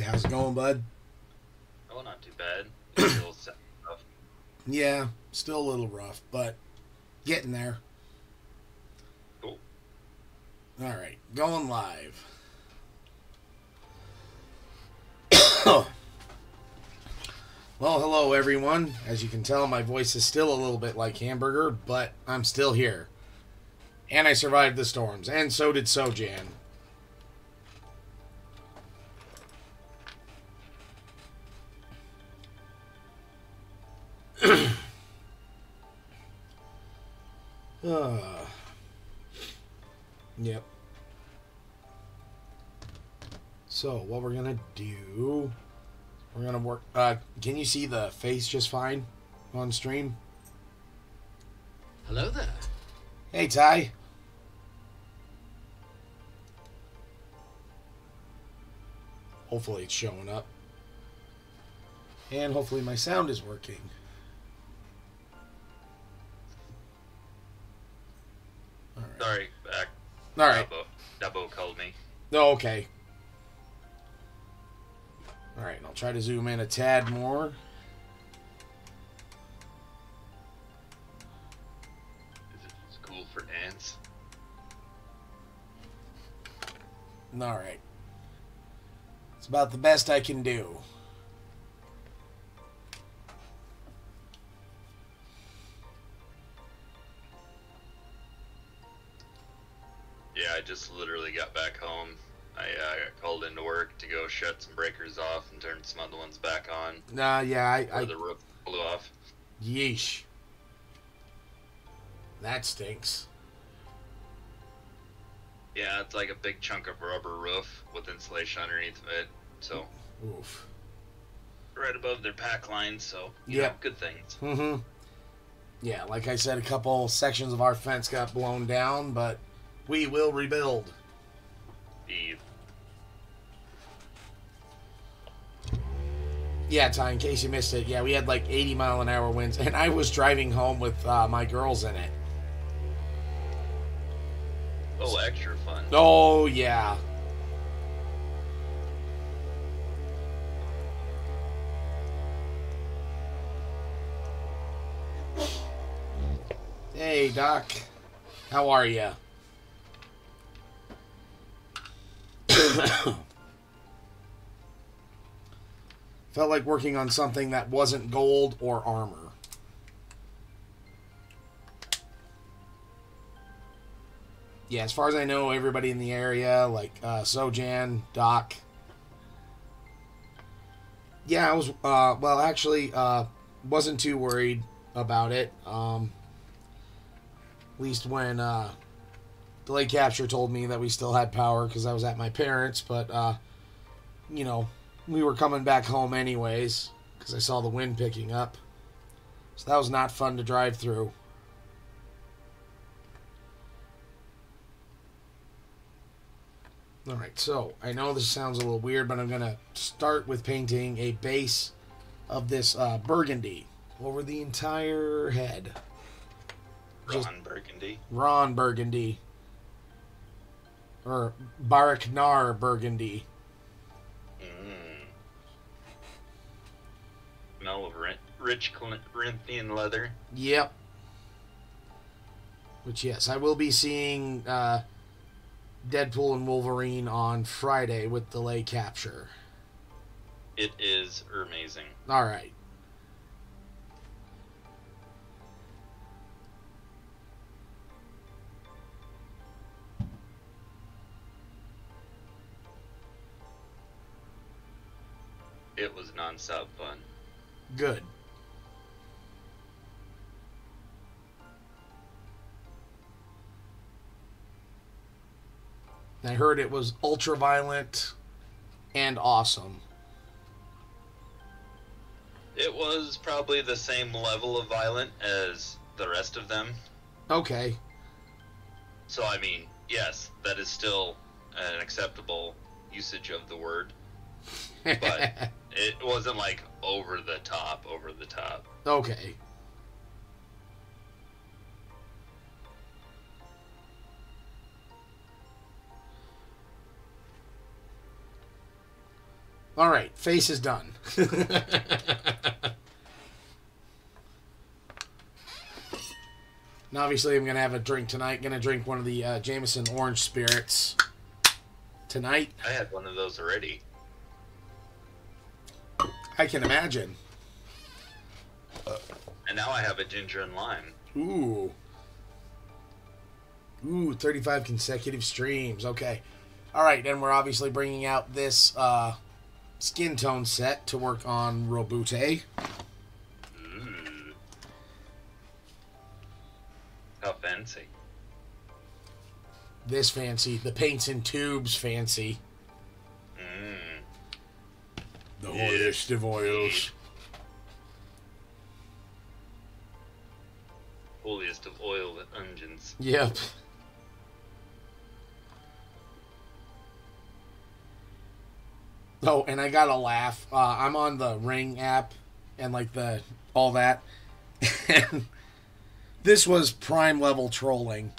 how's it going, bud? Oh, not too bad. It's still rough. Yeah, still a little rough, but getting there. Cool. All right, going live. Well, hello, everyone. As you can tell, my voice is still a little bit like hamburger, but I'm still here. And I survived the storms, and so did Sojan. uh, yep. So, what we're gonna do... We're gonna work... can you see the face just fine on stream? Hello there. Hey, Ty. Hopefully it's showing up. And hopefully my sound is working. All right. Sorry, back. All right. Dubbo called me. Oh, okay. All right, I'll try to zoom in a tad more. Is it school for ants? All right. It's about the best I can do. Yeah, I just literally got back home. I got called into work to go shut some breakers off and turn some other ones back on. Yeah, Where the roof blew off. Yeesh. That stinks. Yeah, it's like a big chunk of rubber roof with insulation underneath of it. So, Oof. right above their pack line, so, you Yep. know, good things. Mm-hmm. Yeah, like I said, a couple sections of our fence got blown down, but we will rebuild. The Yeah, Ty, in case you missed it, yeah, we had like 80-mile-an-hour winds, and I was driving home with my girls in it. Oh, extra fun. Oh, yeah. Hey, Doc. How are you? Felt like working on something that wasn't gold or armor. Yeah, as far as I know, everybody in the area, like Sojan, Doc. Yeah, I was, well, actually, wasn't too worried about it. At least when Delay Capture told me that we still had power because I was at my parents', but, you know, we were coming back home anyways because I saw the wind picking up. So that was not fun to drive through. Alright, so I know this sounds a little weird, but I'm going to start with painting a base of this burgundy over the entire head. Ron Burgundy. Ron Burgundy. Or Baraknar Burgundy. Smell of rich Corinthian leather. Yep. Which, yes, I will be seeing Deadpool and Wolverine on Friday with Delay Capture. It is amazing. Alright. It was non-stop fun. Good. I heard it was ultra-violent and awesome. It was probably the same level of violent as the rest of them. Okay. So, I mean, yes, that is still an acceptable usage of the word. But it wasn't like over the top. Okay. All right, face is done. And obviously, I'm going to have a drink tonight. Going to drink one of the Jameson Orange Spirits tonight. I had one of those already. I can imagine. And now I have a ginger and lime. Ooh. Ooh, 35 consecutive streams. Okay. All right, and we're obviously bringing out this skin tone set to work on Roboute. Ooh. How fancy. This fancy. The paints and tubes fancy. The oiliest of oils. Holiest of oil and onions. Yep. Oh, and I gotta laugh. I'm on the Ring app and like the all that. And this was prime level trolling.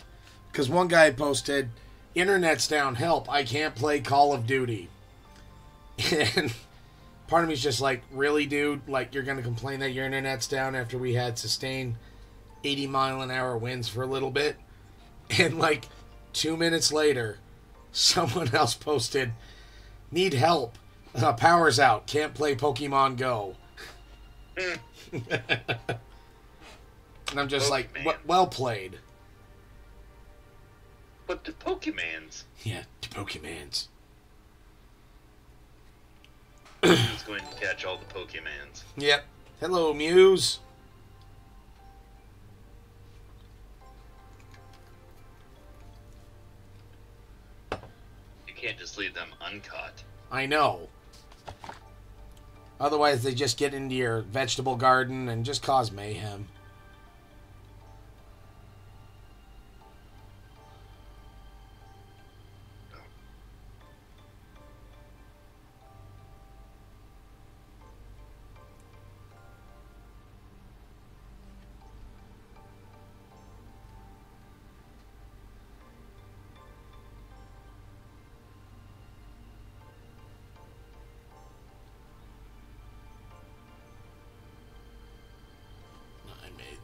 Because one guy posted, "Internet's down, help, I can't play Call of Duty." And part of me's just like, really, dude? Like, you're gonna complain that your internet's down after we had sustained 80-mile-an-hour winds for a little bit? And like 2 minutes later, someone else posted, "Need help. Power's out. Can't play Pokemon Go." And I'm just like, well played. But the Pokemans. Yeah, the Pokemans. Who's going to catch all the Pokemans? Yep. Hello, Muse. You can't just leave them uncut. I know. Otherwise, they just get into your vegetable garden and just cause mayhem.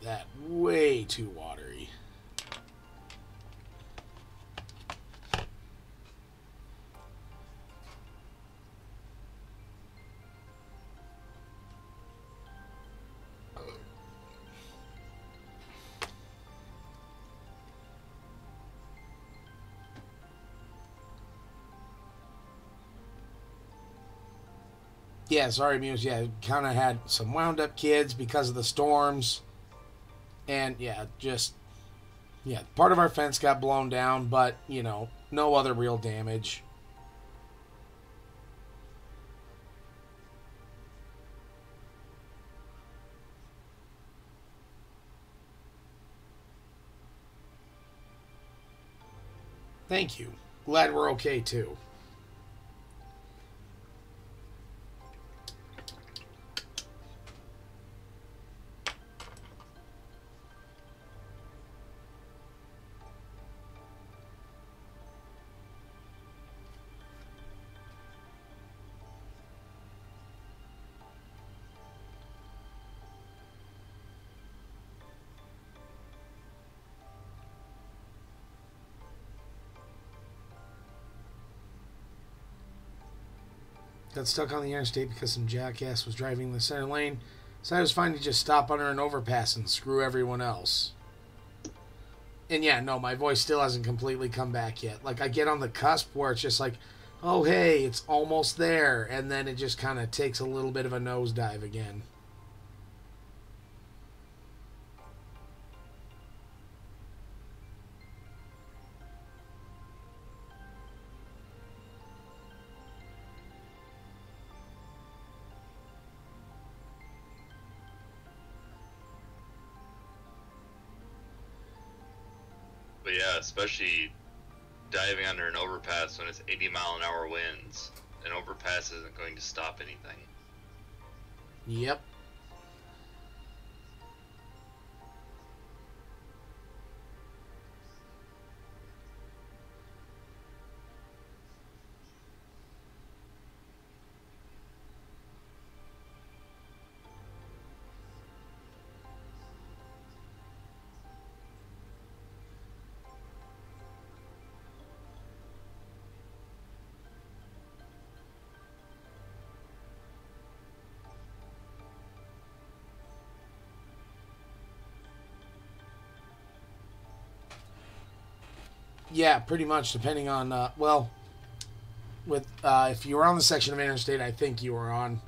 That way too watery. Yeah, sorry, Muse. Yeah, kind of had some wound up kids because of the storms. And yeah, part of our fence got blown down, but, no other real damage. Thank you. Glad we're okay, too. Got stuck on the interstate because some jackass was driving in the center lane. So I was fine to just stop under an overpass and screw everyone else. And yeah, no, my voice still hasn't completely come back yet. Like, I get on the cusp where it's just like, oh, hey, it's almost there. And then it just kind of takes a little bit of a nosedive again. But yeah, especially diving under an overpass when it's 80-mile-an-hour winds. An overpass isn't going to stop anything. Yep. Yeah, pretty much, depending on, well, with if you were on the section of interstate I think you were on,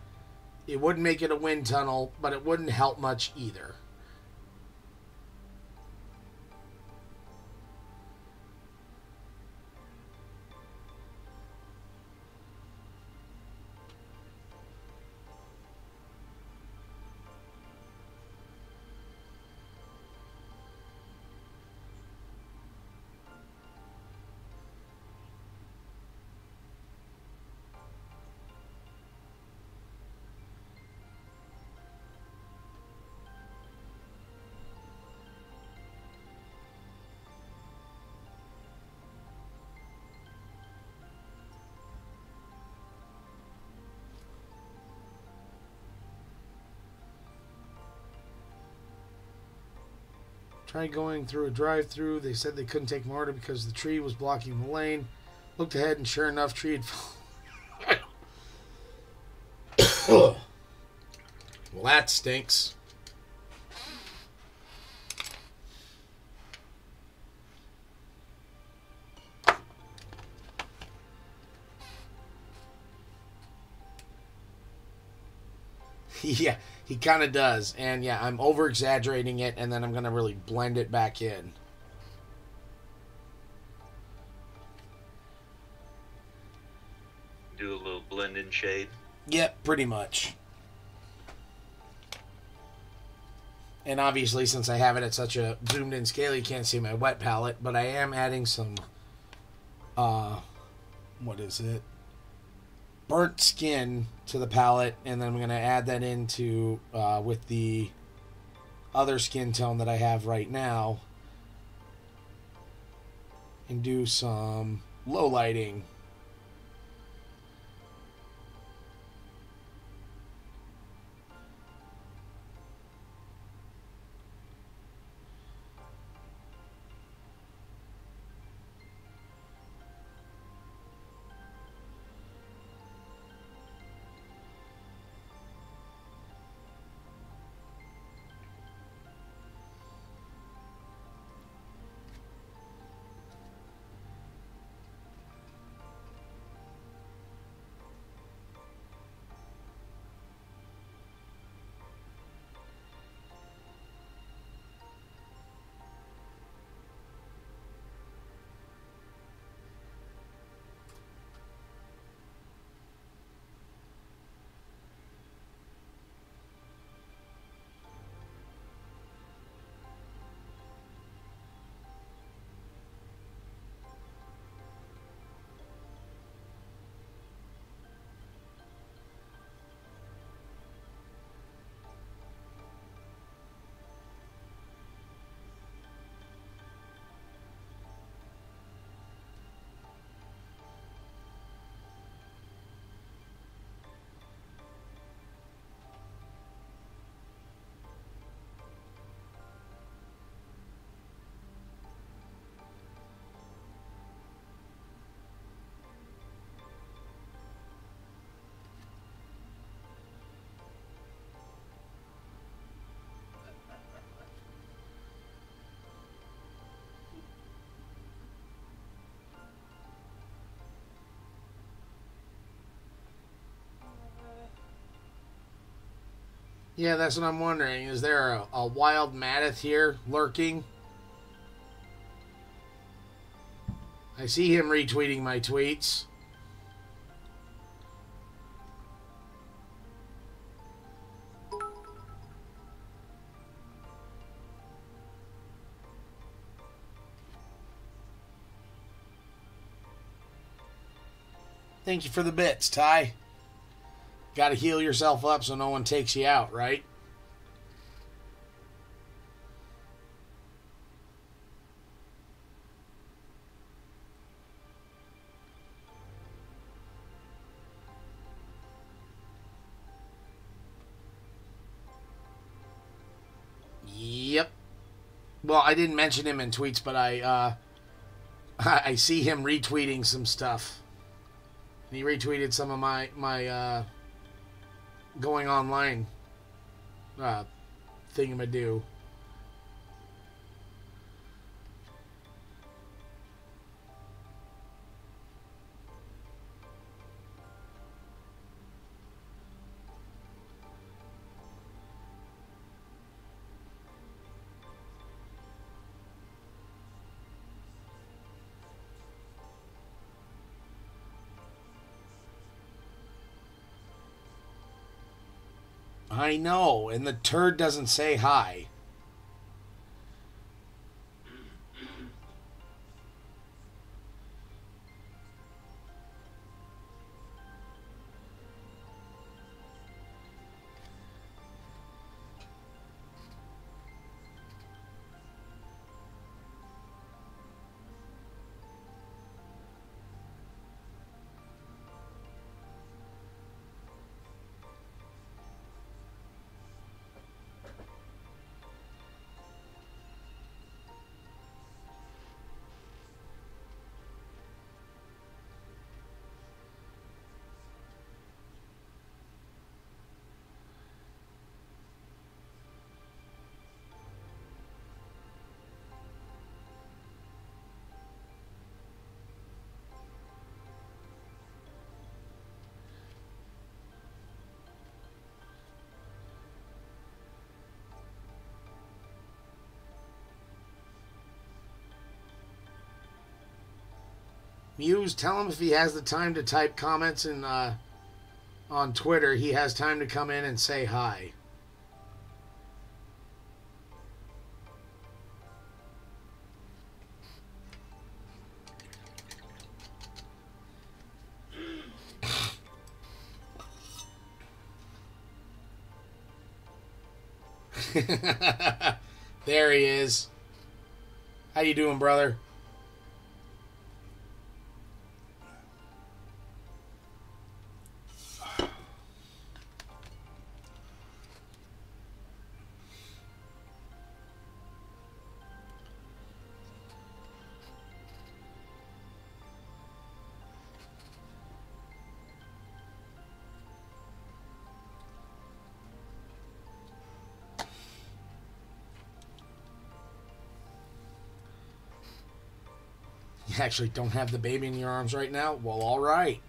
it wouldn't make it a wind tunnel, but it wouldn't help much either. Tried going through a drive-through. They said they couldn't take my order because the tree was blocking the lane. Looked ahead and sure enough, tree had fallen. Well, that stinks. Yeah, he kind of does. And yeah, I'm over exaggerating it, and then I'm going to really blend it back in. Do a little blend in shade. Yep, pretty much. And obviously, since I have it at such a zoomed in scale, you can't see my wet palette, but I am adding some, what is it? Burnt skin to the palette, and then I'm going to add that into, with the other skin tone that I have right now, and do some low lighting. Yeah, that's what I'm wondering. Is there a wild Madeth here lurking? I see him retweeting my tweets. Thank you for the bits, Ty. Got to heal yourself up so no one takes you out, right? Yep. Well, I didn't mention him in tweets, but I see him retweeting some stuff. He retweeted some of my going online thingamado. I know, and the turd doesn't say hi. Muse, tell him if he has the time to type comments in on Twitter, he has time to come in and say hi. There he is. How you doing, brother? You actually don't have the baby in your arms right now? Well, all right.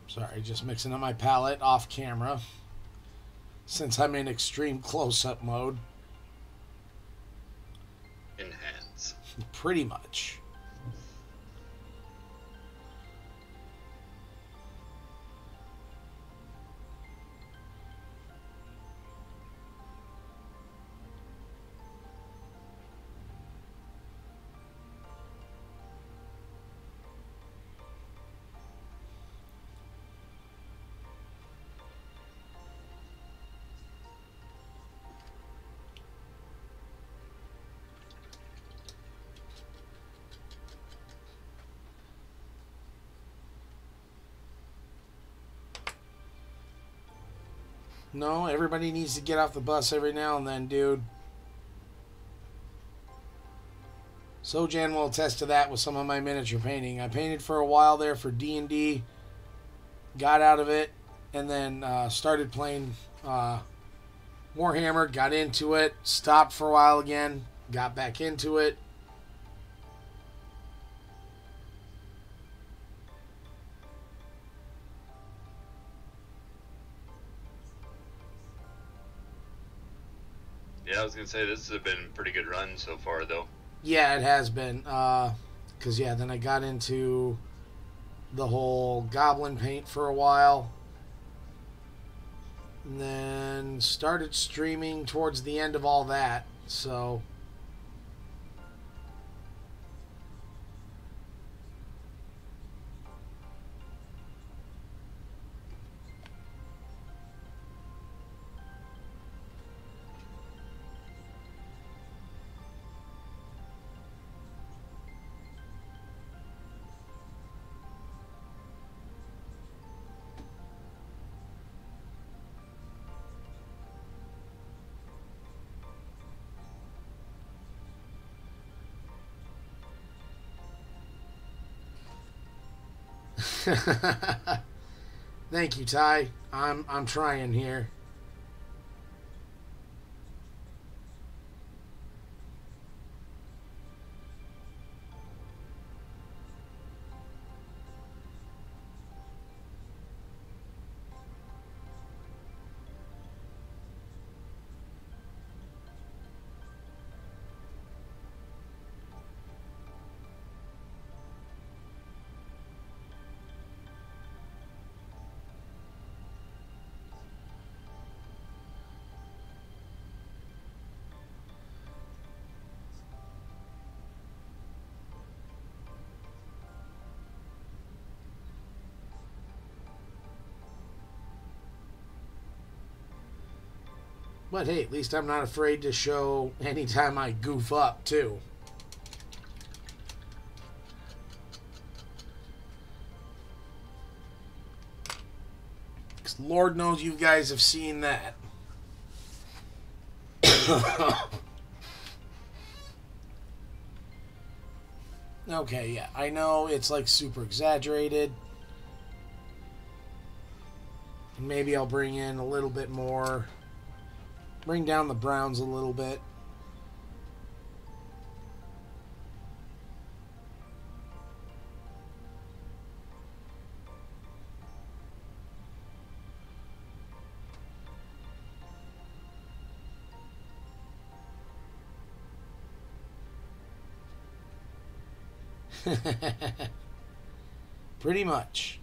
Sorry, just mixing up my palette off camera since I'm in extreme close-up mode. Enhance. Pretty much. No, everybody needs to get off the bus every now and then, dude. Sojan will attest to that with some of my miniature painting. I painted for a while there for D&D, got out of it, and then started playing Warhammer, got into it, stopped for a while again, got back into it. Yeah, I was gonna say this has been a pretty good run so far, though. Yeah, it has been. Because, yeah, then I got into the whole goblin paint for a while. And then started streaming towards the end of all that. So, Thank you, Ty. I'm trying here. But hey, at least I'm not afraid to show anytime I goof up, too. Because Lord knows you guys have seen that. Okay, yeah, I know it's like super exaggerated. Maybe I'll bring in a little bit more. Bring down the browns a little bit. Pretty much.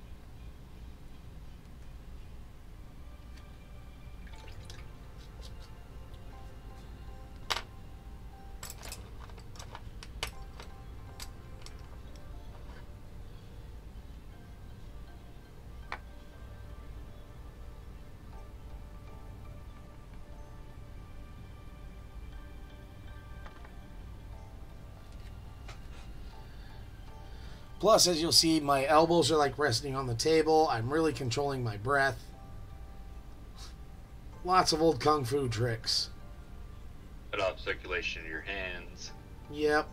Plus, as you'll see, my elbows are like resting on the table. I'm really controlling my breath. Lots of old kung fu tricks. Put off circulation in your hands. Yep.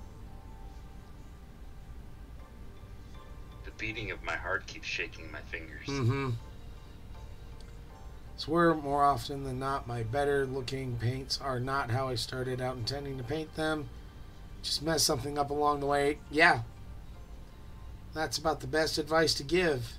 The beating of my heart keeps shaking my fingers. Mm-hmm. Swear more often than not, my better looking paints are not how I started out intending to paint them. Just mess something up along the way. Yeah. That's about the best advice to give.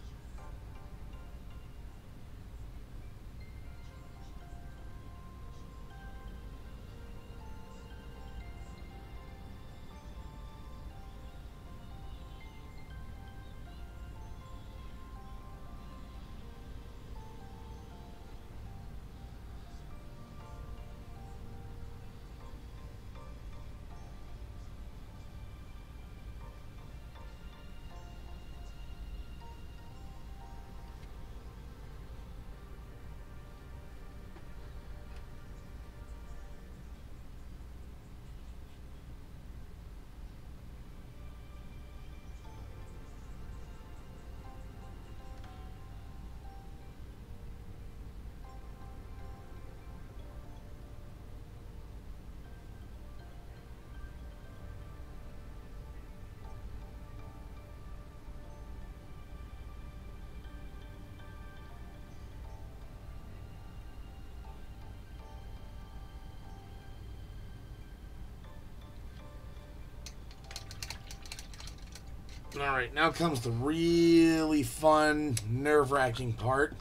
Alright, now comes the really fun, nerve-wracking part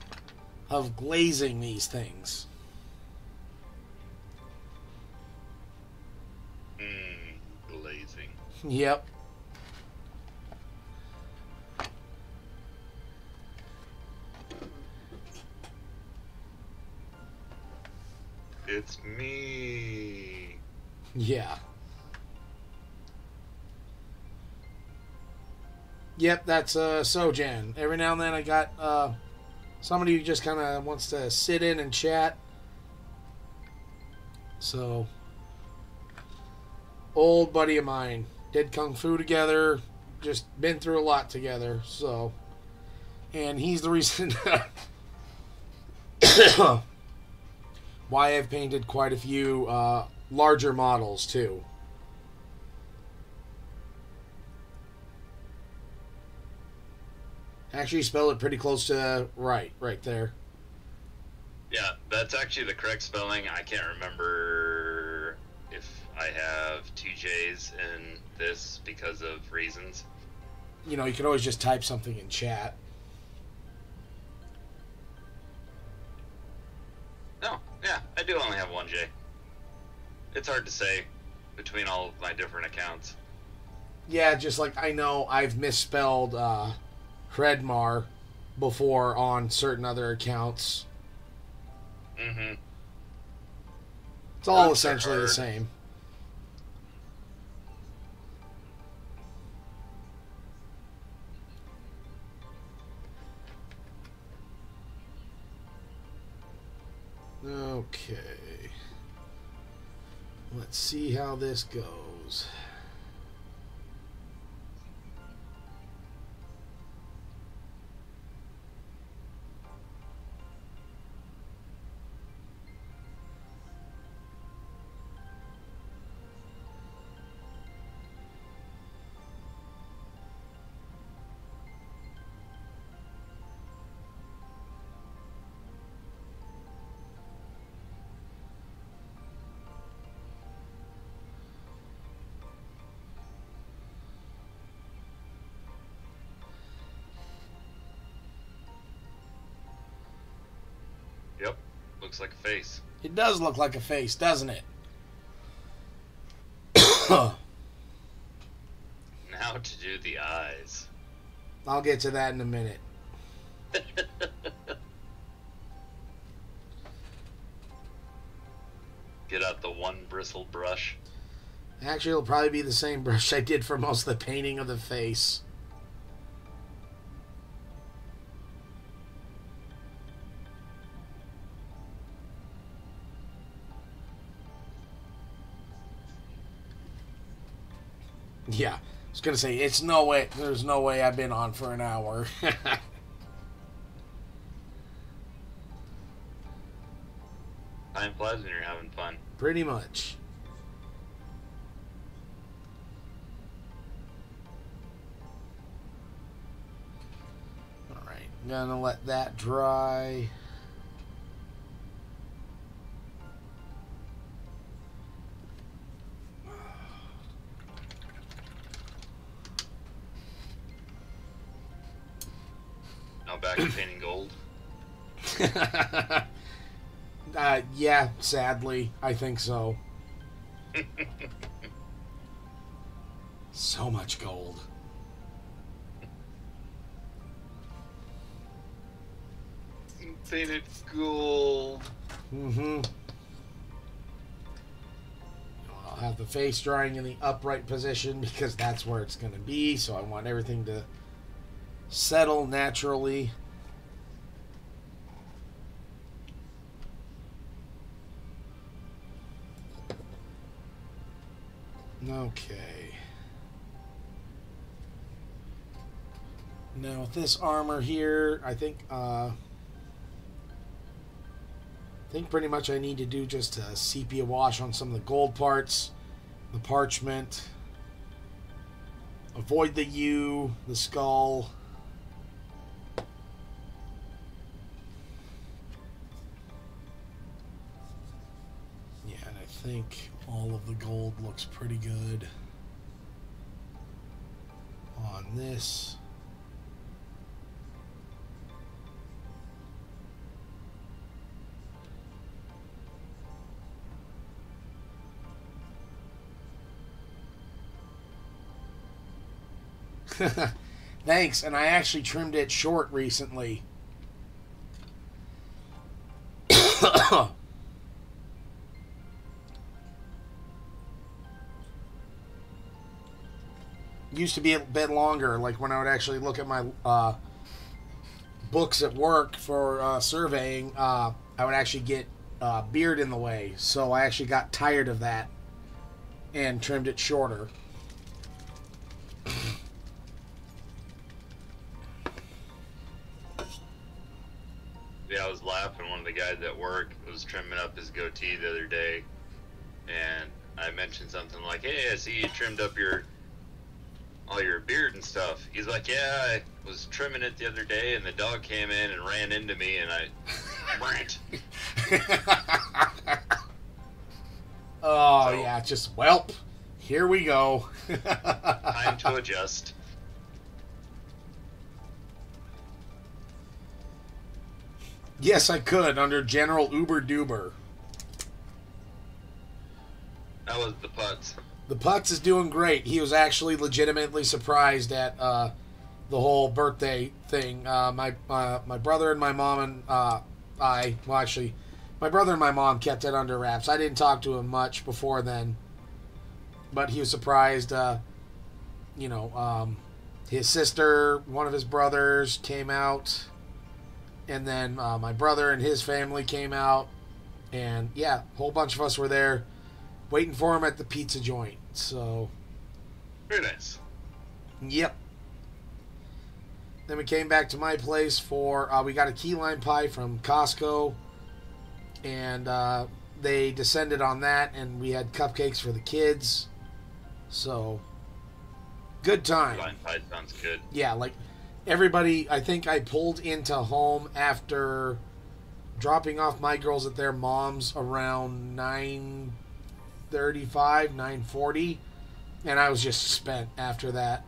of glazing these things. Glazing. Yep. It's me. Yeah. Yep, that's Sojan. Every now and then I got somebody who just kind of wants to sit in and chat. So, old buddy of mine. Did Kung Fu together. Just been through a lot together. So, and he's the reason why I've painted quite a few larger models too. Actually, you spelled it pretty close to right there. Yeah, that's actually the correct spelling. I can't remember if I have two J's in this because of reasons. You know, you could always just type something in chat. No, yeah, I do only have one J. It's hard to say between all of my different accounts. Yeah, just like I know I've misspelled Redmar before on certain other accounts. Mm-hmm. It's all essentially the same. Okay. Let's see how this goes. Yep, looks like a face. It does look like a face, doesn't it? Now to do the eyes. I'll get to that in a minute. Get out the one bristled brush. Actually, it'll probably be the same brush I did for most of the painting of the face. Yeah, I was gonna say it's no way. There's no way I've been on for an hour. Time flies when you're having fun. Pretty much. All right, gonna let that dry. Now back to painting gold. Yeah, sadly, I think so. So much gold. Painted gold. Mm-hmm. I'll have the face drying in the upright position because that's where it's going to be. So I want everything to settle naturally. Okay. Now with this armor here, I think pretty much I need to do just a sepia wash on some of the gold parts, the parchment, avoid the U, the skull. Yeah, and I think all of the gold looks pretty good on this. Thanks, and I actually trimmed it short recently. Used to be a bit longer, like when I would actually look at my books at work for surveying, I would actually get beard in the way, so I actually got tired of that and trimmed it shorter. Yeah, I was laughing. One of the guys at work was trimming up his goatee the other day, and I mentioned something like, "Hey, I see you trimmed up your all your beard and stuff. He's like, yeah, I was trimming it the other day, and the dog came in and ran into me, and I rant. Oh, so, yeah, just, welp, here we go. Time to adjust. Yes, I could, under General Uber Duber. That was the Putz. The Putz is doing great. He was actually legitimately surprised at the whole birthday thing. My brother and my mom and my brother and my mom kept it under wraps. I didn't talk to him much before then, but he was surprised. His sister, one of his brothers, came out, and then my brother and his family came out, and yeah, a whole bunch of us were there, waiting for him at the pizza joint. So, very nice. Yep. Then we came back to my place for we got a key lime pie from Costco, and they descended on that, and we had cupcakes for the kids. So, good time. Key lime pie sounds good. Yeah, like everybody. I think I pulled into home after dropping off my girls at their mom's around 9:35, 9:40, and I was just spent after that.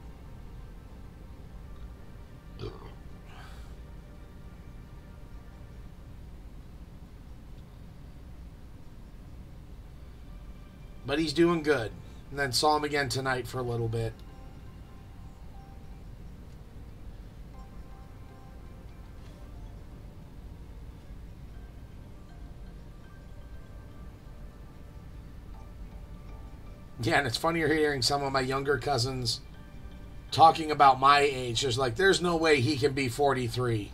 But he's doing good. And then saw him again tonight for a little bit. Yeah, and it's funnier hearing some of my younger cousins talking about my age. Just like, there's no way he can be 43.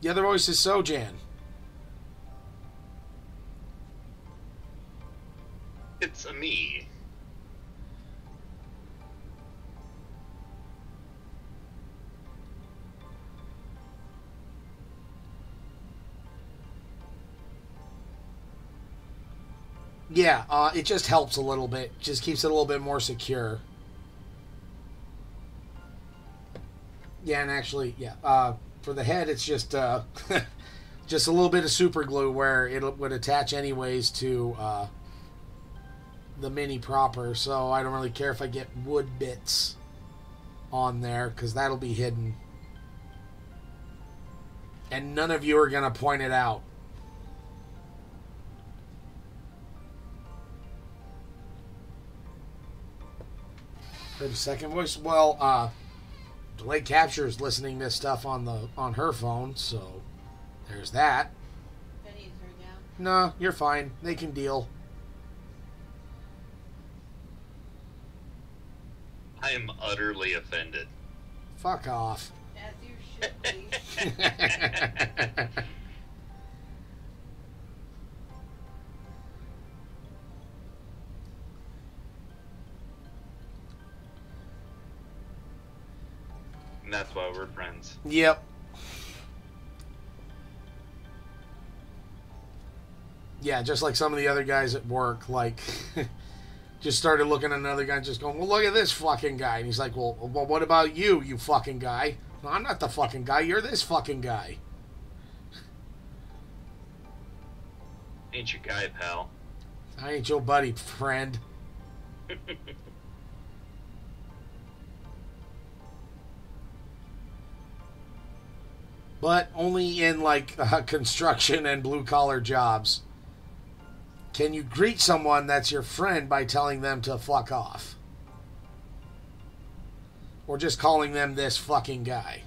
The other voice is Sojan. It's a me. Yeah, it just helps a little bit. Just keeps it a little bit more secure. Yeah, and actually, yeah, for the head, it's just just a little bit of super glue where it would attach anyways to the Mini proper. So I don't really care if I get wood bits on there, because that'll be hidden. And none of you are going to point it out. For the second voice, well, Delayed Capture is listening to stuff on her phone, so there's that. Penny's turned down. No, you're fine. They can deal. I am utterly offended. Fuck off. As you should be. And that's why we're friends. Yep. Yeah, just like some of the other guys at work, like, just started looking at another guy just going, well, look at this fucking guy. And he's like, well, what about you, you fucking guy? No, I'm not the fucking guy. You're this fucking guy. Ain't your guy, pal. I ain't your buddy, friend. But only in, like, construction and blue-collar jobs can you greet someone that's your friend by telling them to fuck off. Or just calling them this fucking guy.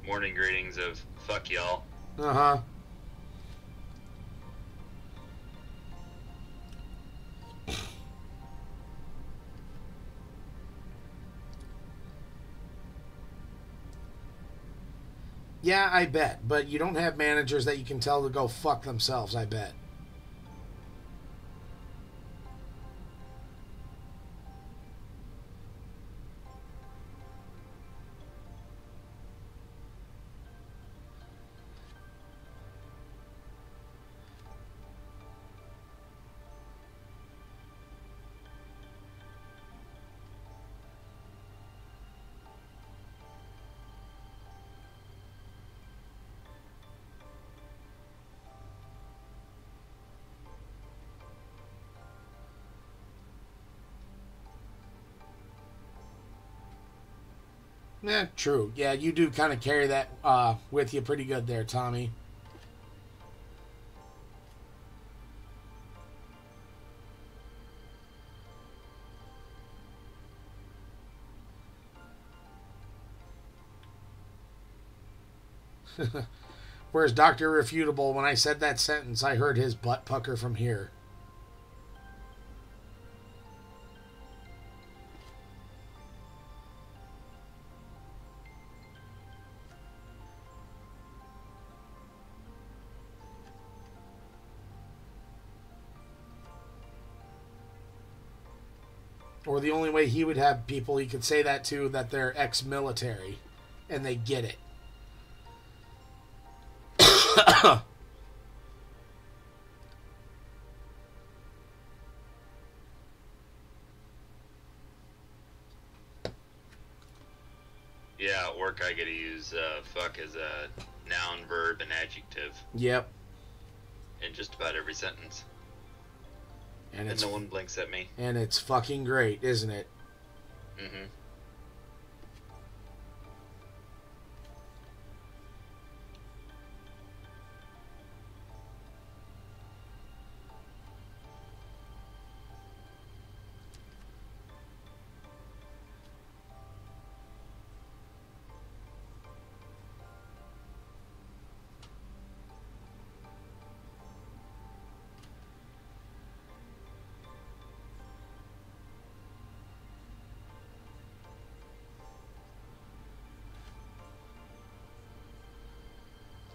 Morning greetings of fuck y'all. Uh-huh. Yeah, I bet. But you don't have managers that you can tell to go fuck themselves, I bet. Yeah, true. Yeah, you do kind of carry that with you pretty good there, Tommy. Whereas Dr. Refutable, when I said that sentence, I heard his butt pucker from here. Or the only way he would have people he could say that to, that they're ex-military and they get it. Yeah, at work I get to use fuck as a noun, verb, and adjective Yep. in just about every sentence. And And no one blinks at me. and it's fucking great, isn't it? Mm-hmm.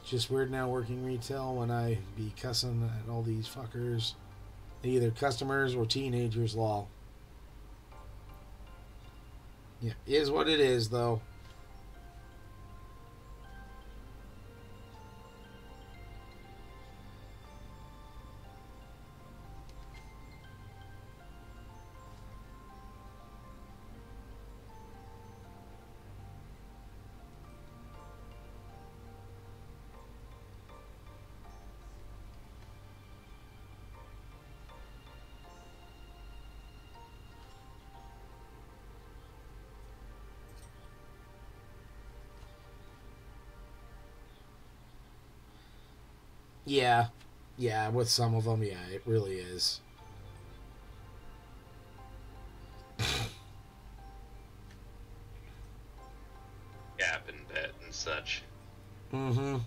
It's just weird now working retail when I be cussing at all these fuckers. Either customers or teenagers, lol. Yeah, is what it is, though. Yeah. Yeah, with some of them, yeah, it really is. Gap and bet and such. Mm-hmm.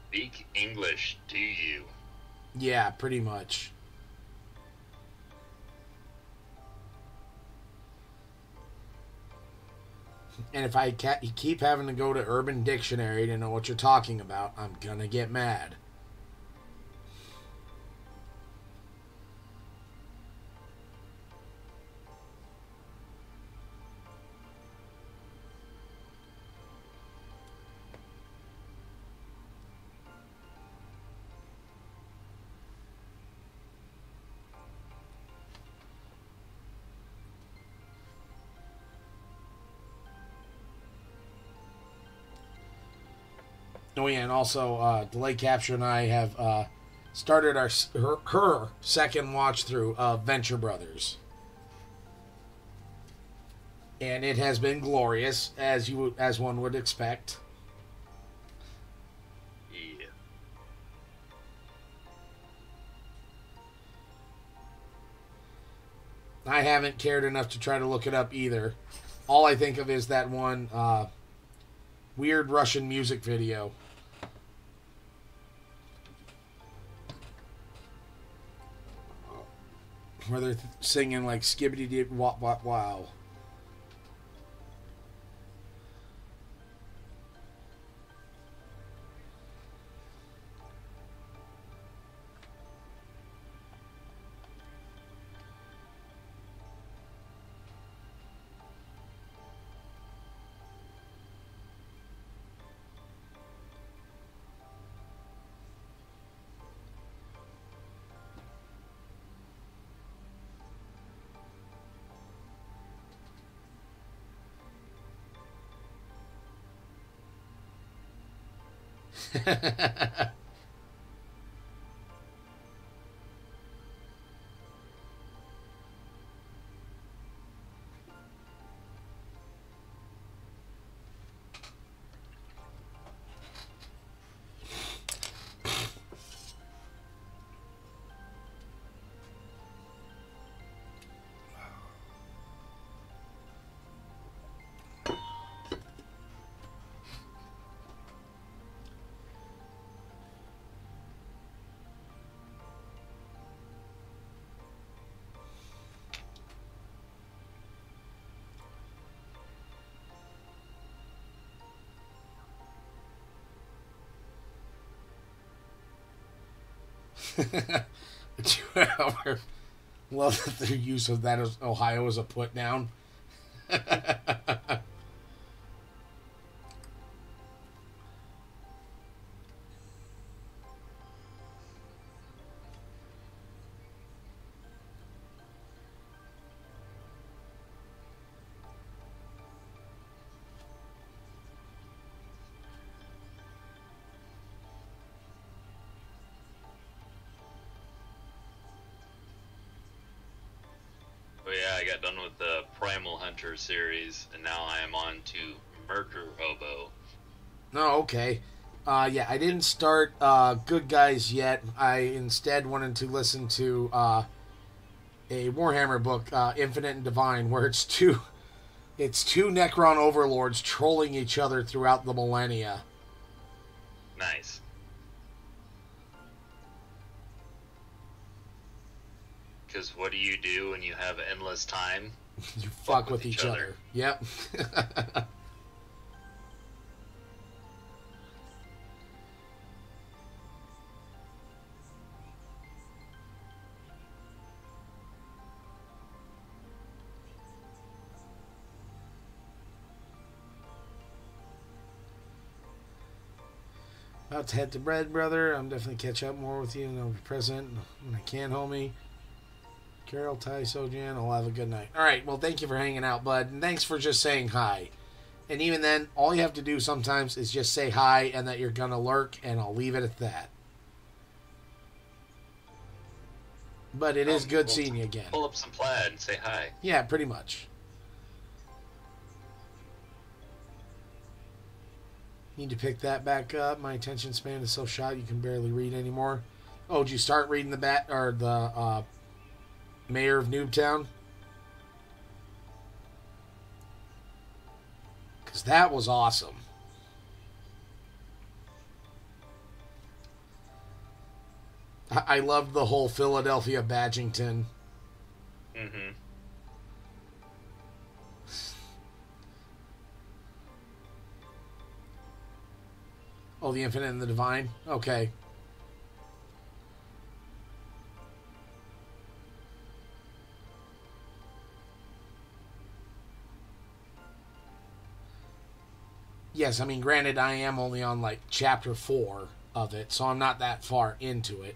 Speak English, do you? Yeah, pretty much. And if I keep having to go to Urban Dictionary to know what you're talking about, I'm gonna get mad. Oh yeah, and also Delay Capture and I have started her second watch through of Venture Brothers, and it has been glorious as one would expect. Yeah. I haven't cared enough to try to look it up either. All I think of is that one weird Russian music video. Where they're singing like skibbity dip wop wop wow. Love that their use of that as Ohio as a put down. Oh yeah, I got done with the Primal Hunter series, and now I am on to Murder Hobo. Oh, okay. Yeah, I didn't start Good Guys yet. I instead wanted to listen to a Warhammer book, Infinite and Divine, where it's two Necron overlords trolling each other throughout the millennia. Nice. Because what do you do when you have endless time? You fuck with each other. Yep. About to head to bed, brother. I'm definitely catch up more with you, and I'll be present when I can, homie. Carol, Ty, Sojan, I'll have a good night. All right, well, thank you for hanging out, bud, and thanks for just saying hi. And even then, all you have to do sometimes is just say hi and that you're gonna lurk, and I'll leave it at that. But it is good seeing you again. Pull up some plaid and say hi. Yeah, pretty much. Need to pick that back up. My attention span is so shot you can barely read anymore. Oh, did you start reading the Mayor of Noobtown? Because that was awesome. I loved the whole Philadelphia Badgington. Mm-hmm. Oh, the Infinite and the Divine? Okay. Yes, I mean, granted, I am only on, like, chapter 4 of it, so I'm not that far into it.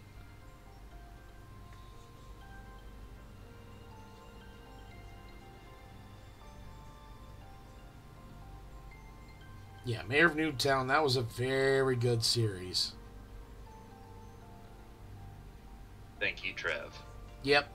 Yeah, Mayor of Newtown, that was a very good series. Thank you, Trev. Yep.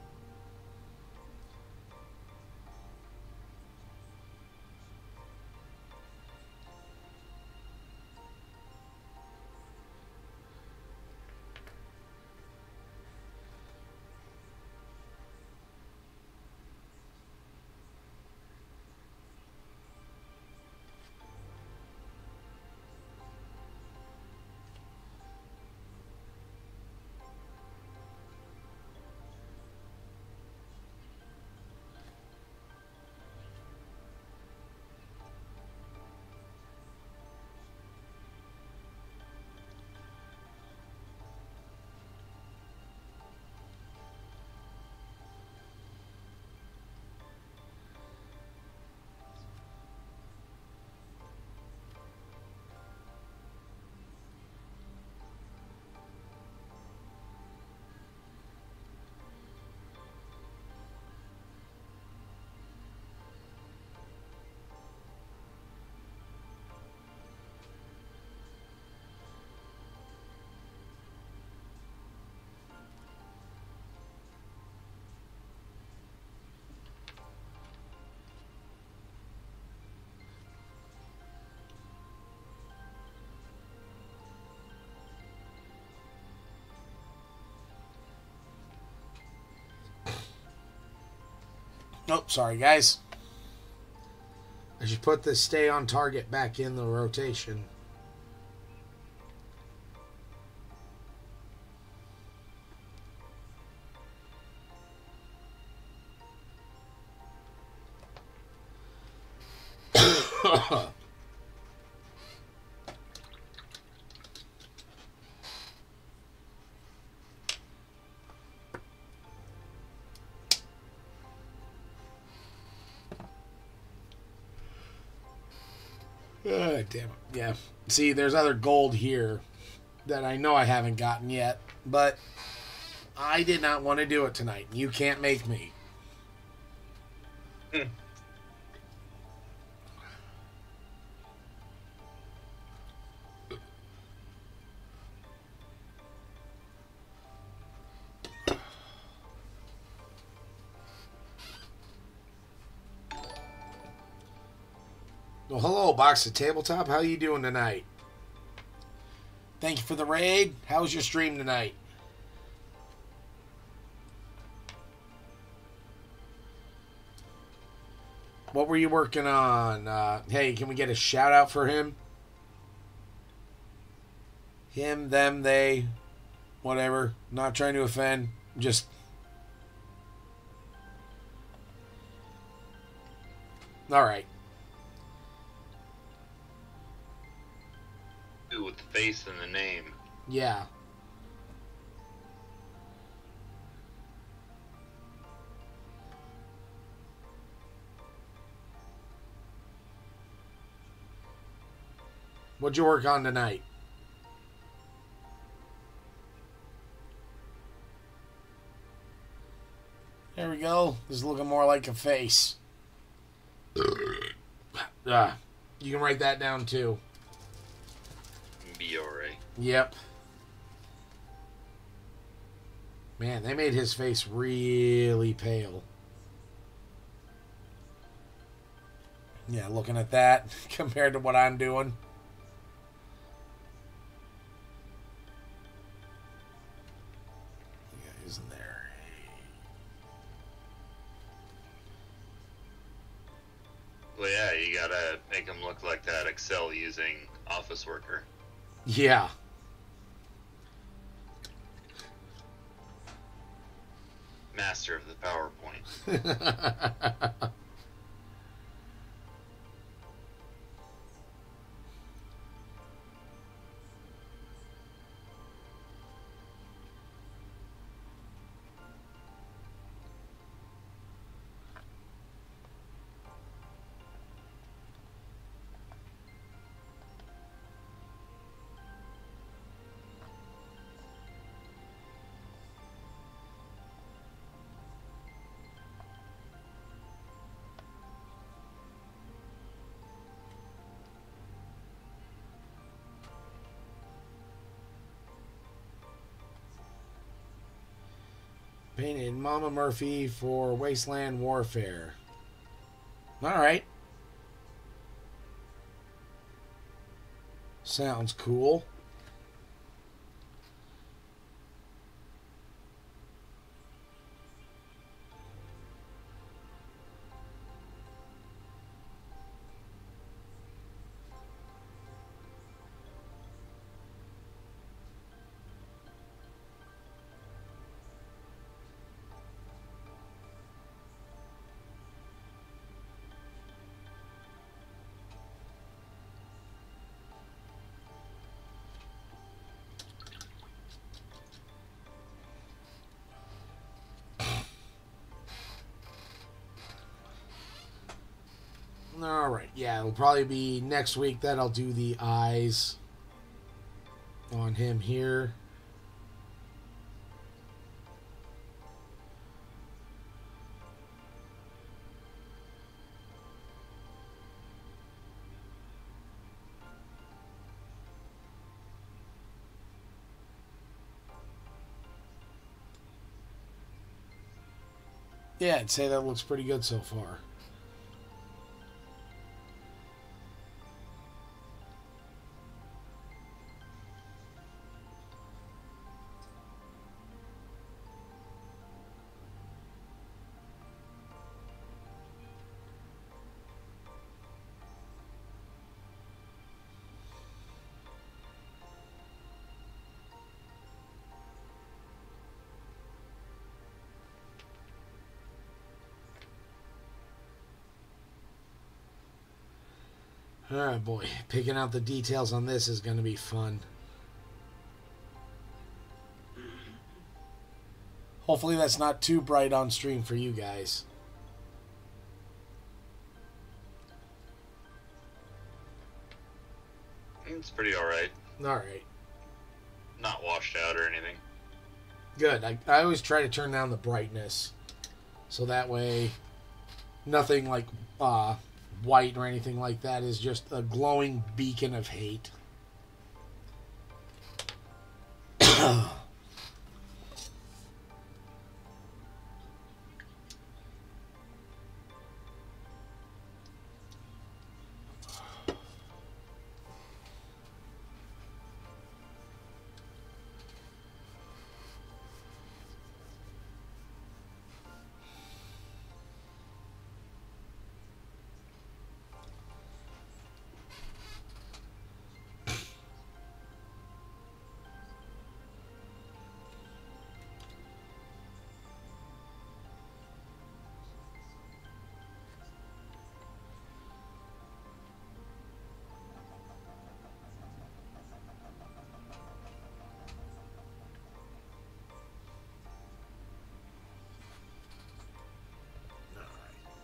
Oh, sorry, guys. I should put this stay on target back in the rotation. Damn it. Yeah. See, there's other gold here that I know I haven't gotten yet, but I did not want to do it tonight. You can't make me. Well, hello, Box of Tabletop. How you doing tonight? Thank you for the raid. How was your stream tonight? What were you working on? Hey, can we get a shout out for him? Him, them, they, whatever. Not trying to offend. Just. Alright. With the face and the name. Yeah. What'd you work on tonight? There we go. This is looking more like a face. You can write that down too. Biore. Yep. Man, they made his face really pale. Yeah, looking at that compared to what I'm doing. Yeah, isn't there? Well, yeah, you gotta make him look like that Excel using office worker. Yeah. Master of the PowerPoint. Painted Mama Murphy for Wasteland Warfare. Alright. Sounds cool. Alright, yeah, it'll probably be next week that I'll do the eyes on him here. Yeah, I'd say that looks pretty good so far. Oh boy, picking out the details on this is going to be fun. Hopefully that's not too bright on stream for you guys. It's pretty alright. Alright. Not washed out or anything. Good. I always try to turn down the brightness. So that way nothing like white or anything like that is just a glowing beacon of hate.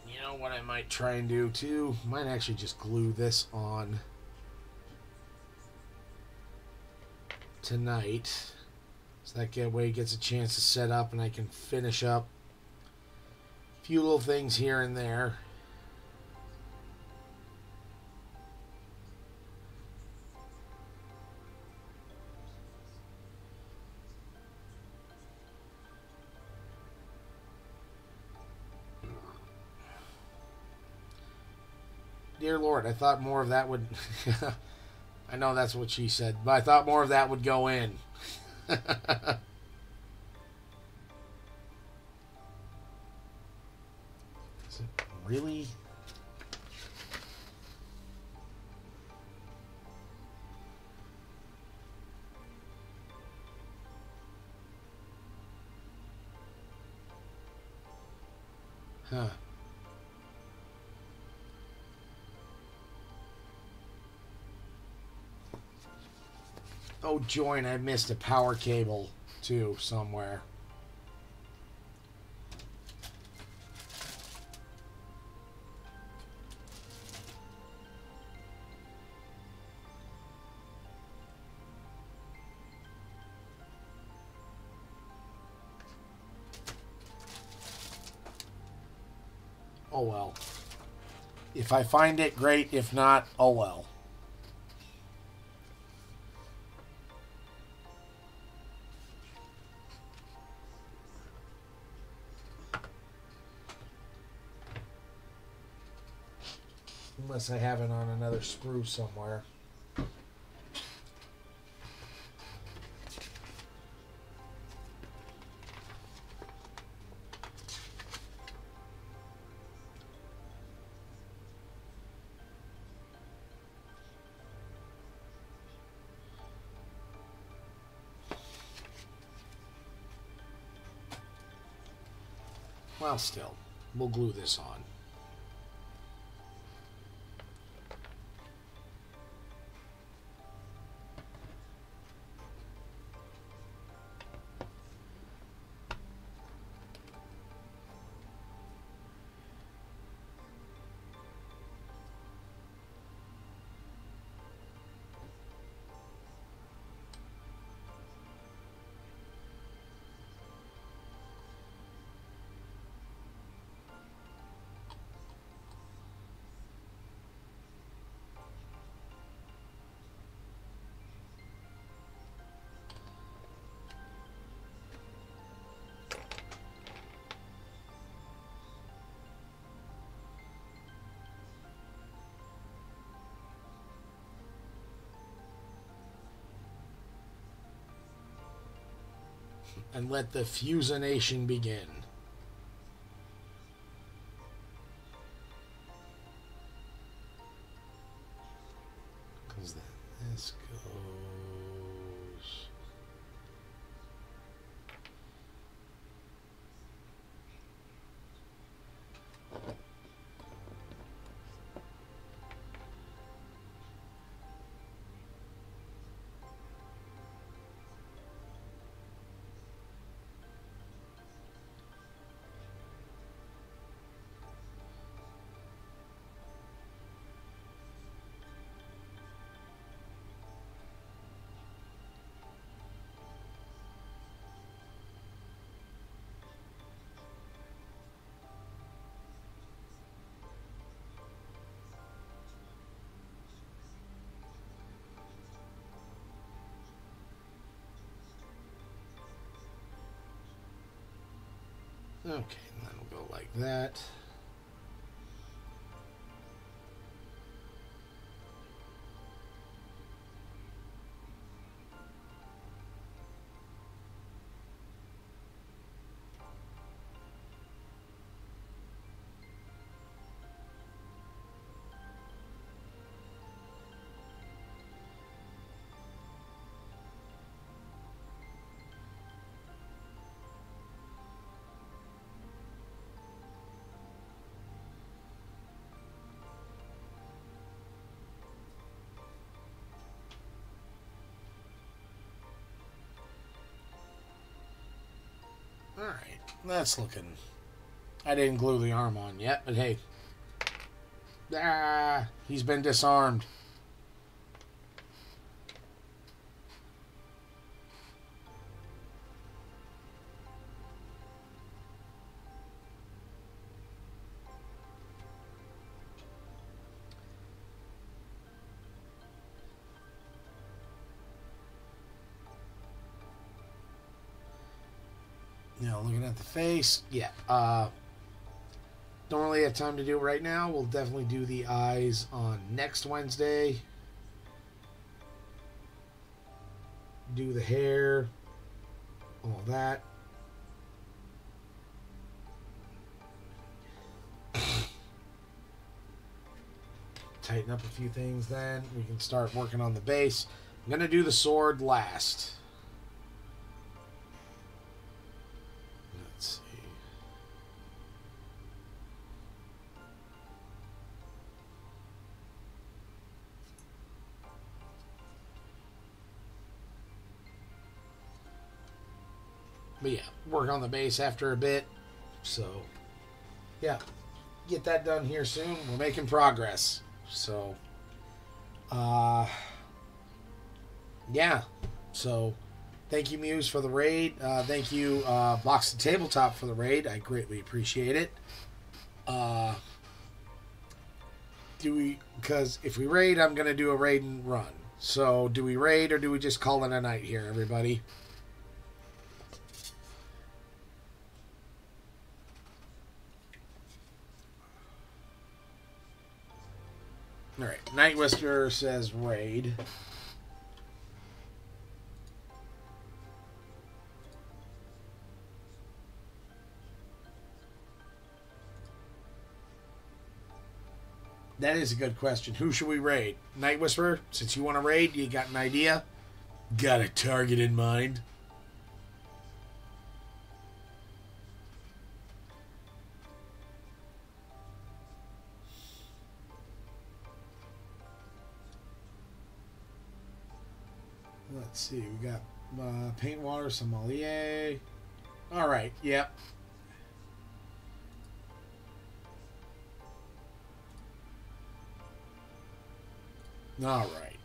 You know what I might try and do too? Might actually just glue this on tonight. So that way it gets a chance to set up and I can finish up a few little things here and there. Dear Lord, I thought more of that would... I know that's what she said, but I thought more of that would go in. Is it really? Huh. Oh, join, I missed a power cable, too, somewhere. Oh, well. If I find it, great. If not, oh, well. Unless I have it on another screw somewhere. Well, still, we'll glue this on. And let the fusionation begin. Because this goes... Okay, that'll go like that. Alright, that's looking... I didn't glue the arm on yet, but hey. Ah, he's been disarmed. Now, looking at the face, yeah. Don't really have time to do it right now. We'll definitely do the eyes on next Wednesday. Do the hair, all that. Tighten up a few things then. We can start working on the base. I'm going to do the sword last. Let's see. But yeah, work on the base after a bit. So, yeah, get that done here soon. We're making progress. So, yeah. So, thank you, Muse, for the raid. Thank you, Box and Tabletop, for the raid. I greatly appreciate it. Because if we raid, I'm going to do a raid and run. So, do we raid or do we just call it a night here, everybody? Alright, Night Whisperer says raid. That is a good question. Who should we raid? Night Whisperer, since you want to raid, you got an idea? Got a target in mind? Let's see, we got Paint Water Sommelier. Alright, yep. Alright.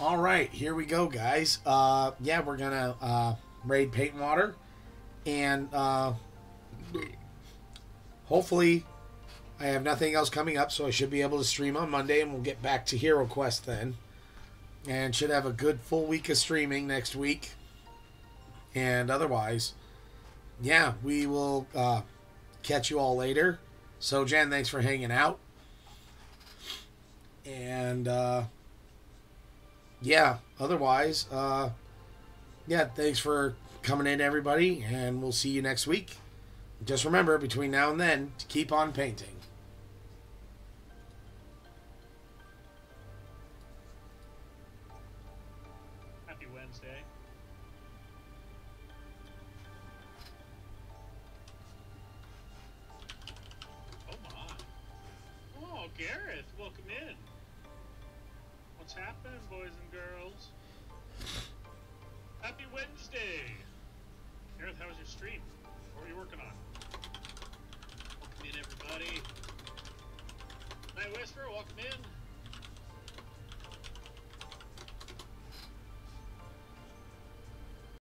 Alright, here we go, guys. Yeah, we're gonna raid Paint and Water. And hopefully I have nothing else coming up, so I should be able to stream on Monday, and we'll get back to Hero Quest then. And should have a good full week of streaming next week. And otherwise, yeah, we will catch you all later. So, Jen, thanks for hanging out. And, yeah, otherwise, yeah, thanks for coming in, everybody, and we'll see you next week. Just remember, between now and then, to keep on painting. Happy Wednesday. Oh my. Oh, Gareth, welcome in. What's happening, boys and girls? Happy Wednesday. Gareth, how was your stream? What were you working on? Welcome in, everybody. Night Whisperer, welcome in.